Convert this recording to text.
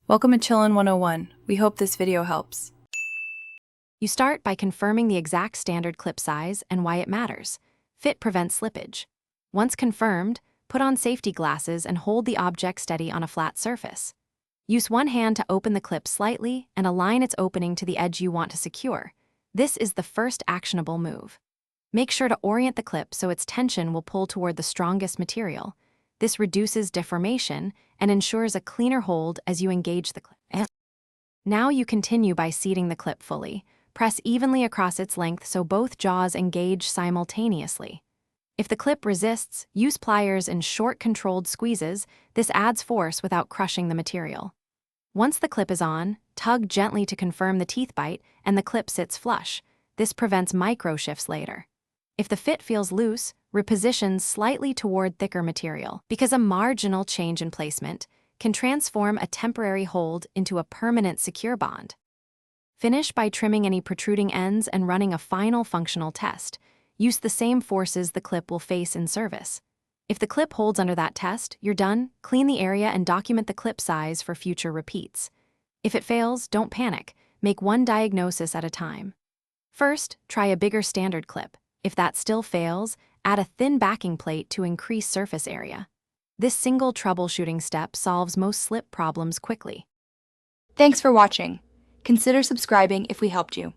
Welcome to Chillin' 101. We hope this video helps. You start by confirming the exact standard clip size and why it matters. Fit prevents slippage. Once confirmed, put on safety glasses and hold the object steady on a flat surface. Use one hand to open the clip slightly and align its opening to the edge you want to secure. This is the first actionable move. Make sure to orient the clip so its tension will pull toward the strongest material. This reduces deformation and ensures a cleaner hold as you engage the clip. Now you continue by seating the clip fully. Press evenly across its length so both jaws engage simultaneously. If the clip resists, use pliers in short, controlled squeezes. This adds force without crushing the material. Once the clip is on, tug gently to confirm the teeth bite and the clip sits flush. This prevents micro shifts later. If the fit feels loose, reposition slightly toward thicker material, because a marginal change in placement can transform a temporary hold into a permanent secure bond. Finish by trimming any protruding ends and running a final functional test. Use the same forces the clip will face in service. If the clip holds under that test, you're done. Clean the area and document the clip size for future repeats. If it fails, don't panic. Make one diagnosis at a time. First, try a bigger standard clip. If that still fails, add a thin backing plate to increase surface area. This single troubleshooting step solves most slip problems quickly. Thanks for watching. Consider subscribing if we helped you.